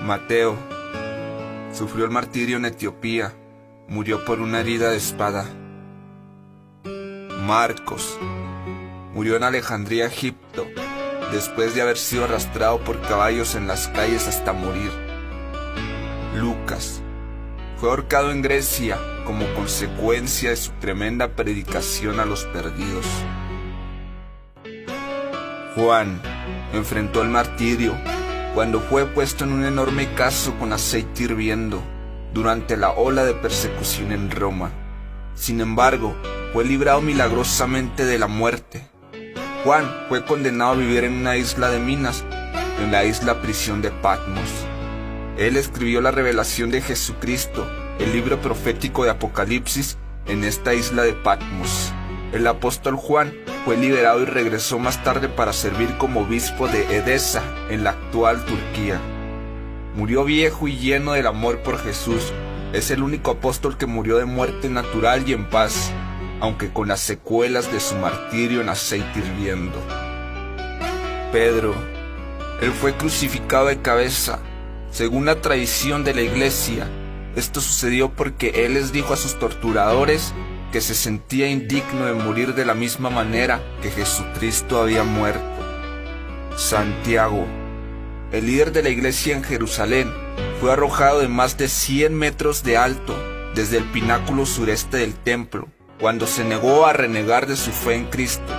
Mateo sufrió el martirio en Etiopía, murió por una herida de espada. Marcos murió en Alejandría, Egipto, después de haber sido arrastrado por caballos en las calles hasta morir. Lucas fue ahorcado en Grecia como consecuencia de su tremenda predicación a los perdidos. Juan enfrentó el martirio cuando fue puesto en un enorme cazo con aceite hirviendo durante la ola de persecución en Roma. Sin embargo, fue librado milagrosamente de la muerte. Juan fue condenado a vivir en una isla de minas, en la isla prisión de Patmos. Él escribió la revelación de Jesucristo, el libro profético de Apocalipsis, en esta isla de Patmos. El apóstol Juan fue liberado y regresó más tarde para servir como obispo de Edesa, en la actual Turquía. Murió viejo y lleno del amor por Jesús. Es el único apóstol que murió de muerte natural y en paz, aunque con las secuelas de su martirio en aceite hirviendo. Pedro, él fue crucificado de cabeza. Según la tradición de la iglesia, esto sucedió porque él les dijo a sus torturadores que se sentía indigno de morir de la misma manera que Jesucristo había muerto. Santiago, el líder de la iglesia en Jerusalén, fue arrojado de más de 100 metros de alto desde el pináculo sureste del templo, cuando se negó a renegar de su fe en Cristo.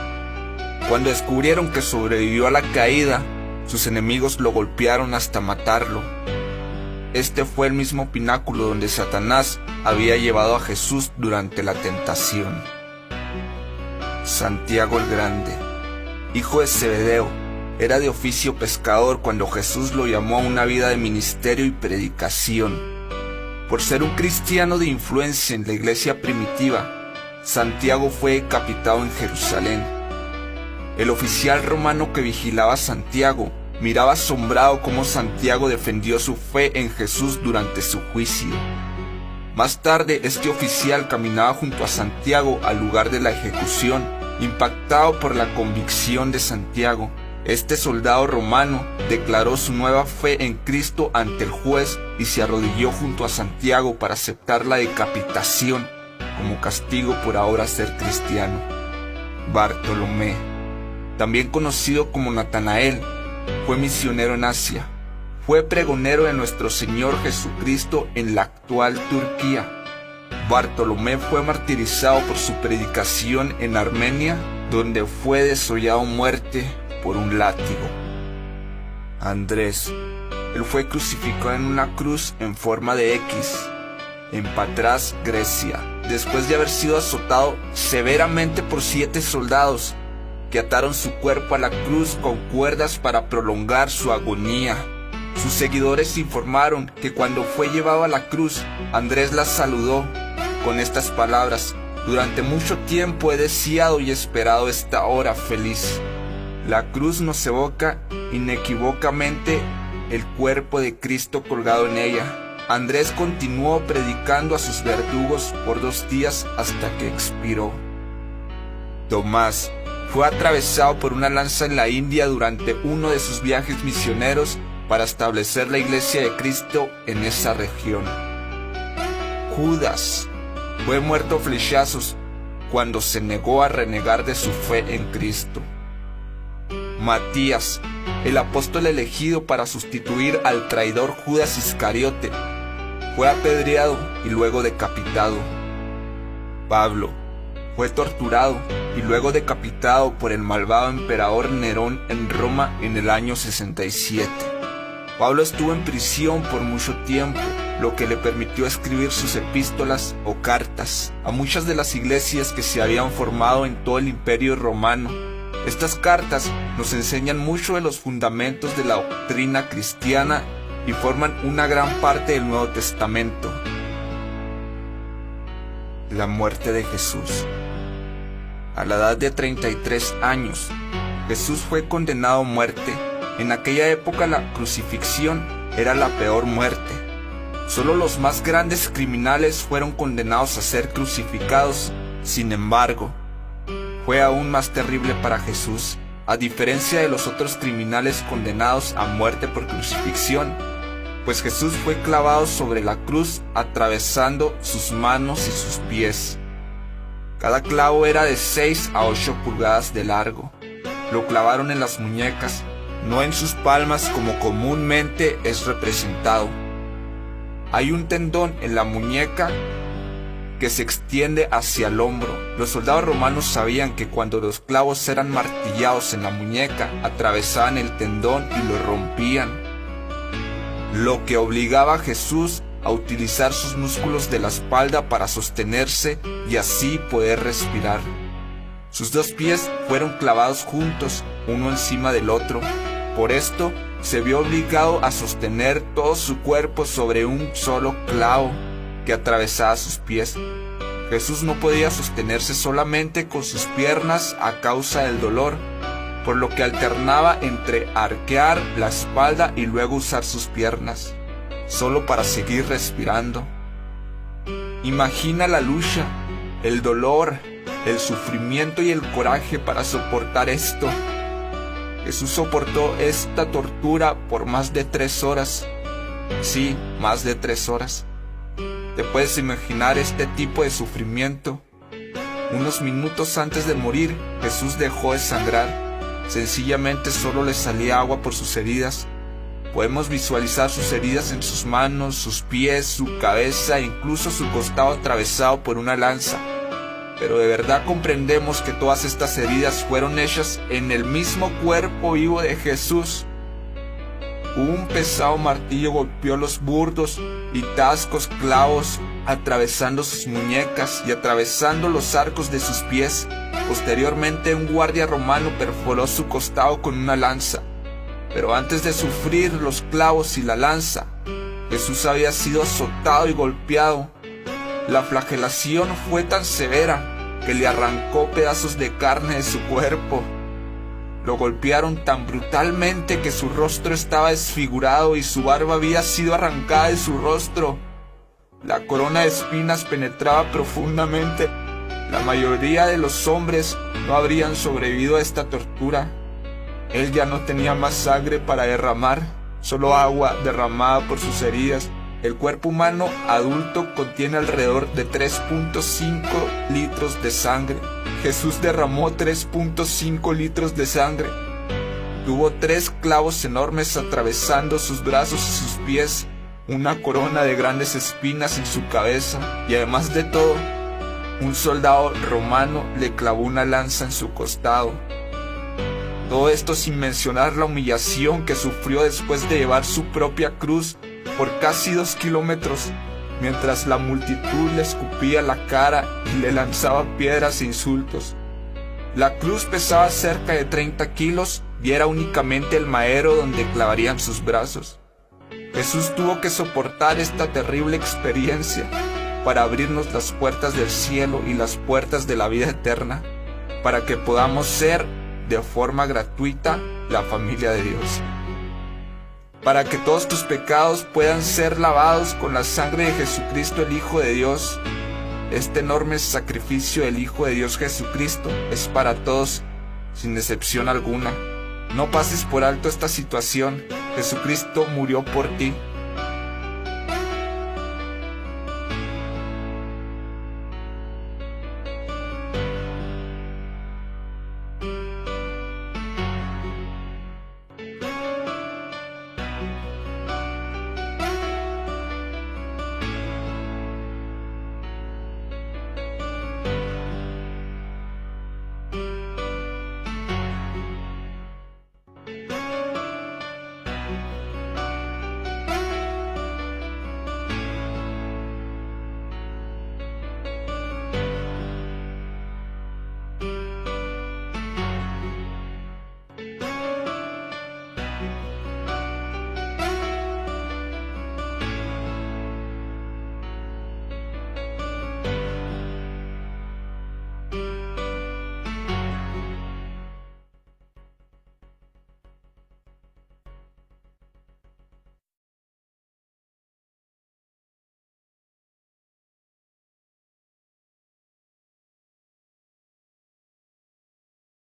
Cuando descubrieron que sobrevivió a la caída, sus enemigos lo golpearon hasta matarlo. Este fue el mismo pináculo donde Satanás había llevado a Jesús durante la tentación. Santiago el Grande, hijo de Zebedeo, era de oficio pescador cuando Jesús lo llamó a una vida de ministerio y predicación. Por ser un cristiano de influencia en la iglesia primitiva, Santiago fue decapitado en Jerusalén. El oficial romano que vigilaba a Santiago miraba asombrado cómo Santiago defendió su fe en Jesús durante su juicio. Más tarde, este oficial caminaba junto a Santiago al lugar de la ejecución, impactado por la convicción de Santiago. Este soldado romano declaró su nueva fe en Cristo ante el juez y se arrodilló junto a Santiago para aceptar la decapitación como castigo por ahora ser cristiano. Bartolomé, también conocido como Natanael, fue misionero en Asia. Fue pregonero de nuestro Señor Jesucristo en la actual Turquía. Bartolomé fue martirizado por su predicación en Armenia, donde fue desollado a muerte por un látigo. Andrés, él fue crucificado en una cruz en forma de X, en Patras, Grecia, después de haber sido azotado severamente por 7 soldados, que ataron su cuerpo a la cruz con cuerdas para prolongar su agonía. Sus seguidores informaron que cuando fue llevado a la cruz, Andrés las saludó con estas palabras: «Durante mucho tiempo he deseado y esperado esta hora feliz». La cruz nos evoca inequívocamente el cuerpo de Cristo colgado en ella. Andrés continuó predicando a sus verdugos por 2 días hasta que expiró. Tomás fue atravesado por una lanza en la India durante uno de sus viajes misioneros para establecer la iglesia de Cristo en esa región. Judas fue muerto a flechazos cuando se negó a renegar de su fe en Cristo. Matías, el apóstol elegido para sustituir al traidor Judas Iscariote, fue apedreado y luego decapitado. Pablo fue torturado y luego decapitado por el malvado emperador Nerón en Roma en el año 67. Pablo estuvo en prisión por mucho tiempo, lo que le permitió escribir sus epístolas o cartas a muchas de las iglesias que se habían formado en todo el imperio romano. Estas cartas nos enseñan mucho de los fundamentos de la doctrina cristiana y forman una gran parte del Nuevo Testamento. La muerte de Jesús. A la edad de 33 años, Jesús fue condenado a muerte. En aquella época la crucifixión era la peor muerte. Solo los más grandes criminales fueron condenados a ser crucificados. Sin embargo, fue aún más terrible para Jesús. A diferencia de los otros criminales condenados a muerte por crucifixión, pues Jesús fue clavado sobre la cruz atravesando sus manos y sus pies. Cada clavo era de 6 a 8 pulgadas de largo. Lo clavaron en las muñecas, no en sus palmas como comúnmente es representado. Hay un tendón en la muñeca que se extiende hacia el hombro. Los soldados romanos sabían que cuando los clavos eran martillados en la muñeca, atravesaban el tendón y lo rompían, lo que obligaba a Jesús a utilizar sus músculos de la espalda para sostenerse y así poder respirar. Sus 2 pies fueron clavados juntos, uno encima del otro. Por esto, se vio obligado a sostener todo su cuerpo sobre un solo clavo que atravesaba sus pies. Jesús no podía sostenerse solamente con sus piernas a causa del dolor, por lo que alternaba entre arquear la espalda y luego usar sus piernas, solo para seguir respirando. Imagina la lucha, el dolor, el sufrimiento y el coraje para soportar esto. Jesús soportó esta tortura por más de 3 horas. Sí, más de 3 horas. ¿Te puedes imaginar este tipo de sufrimiento? Unos minutos antes de morir, Jesús dejó de sangrar. Sencillamente solo le salía agua por sus heridas. Podemos visualizar sus heridas en sus manos, sus pies, su cabeza e incluso su costado atravesado por una lanza. Pero de verdad comprendemos que todas estas heridas fueron hechas en el mismo cuerpo vivo de Jesús. Un pesado martillo golpeó los burdos y tascos clavos, atravesando sus muñecas y atravesando los arcos de sus pies. Posteriormente, un guardia romano perforó su costado con una lanza. Pero antes de sufrir los clavos y la lanza, Jesús había sido azotado y golpeado. La flagelación fue tan severa que le arrancó pedazos de carne de su cuerpo. Lo golpearon tan brutalmente que su rostro estaba desfigurado y su barba había sido arrancada de su rostro. La corona de espinas penetraba profundamente. La mayoría de los hombres no habrían sobrevivido a esta tortura. Él ya no tenía más sangre para derramar, solo agua derramada por sus heridas. El cuerpo humano adulto contiene alrededor de 3.5 litros de sangre. Jesús derramó 3.5 litros de sangre. Tuvo 3 clavos enormes atravesando sus brazos y sus pies, una corona de grandes espinas en su cabeza y además de todo, un soldado romano le clavó una lanza en su costado. Todo esto sin mencionar la humillación que sufrió después de llevar su propia cruz por casi 2 kilómetros, mientras la multitud le escupía la cara y le lanzaba piedras e insultos. La cruz pesaba cerca de 30 kilos y era únicamente el madero donde clavarían sus brazos. Jesús tuvo que soportar esta terrible experiencia para abrirnos las puertas del cielo y las puertas de la vida eterna, para que podamos ser de forma gratuita la familia de Dios. Para que todos tus pecados puedan ser lavados con la sangre de Jesucristo, el Hijo de Dios. Este enorme sacrificio del Hijo de Dios Jesucristo es para todos, sin excepción alguna. No pases por alto esta situación. Jesucristo murió por ti.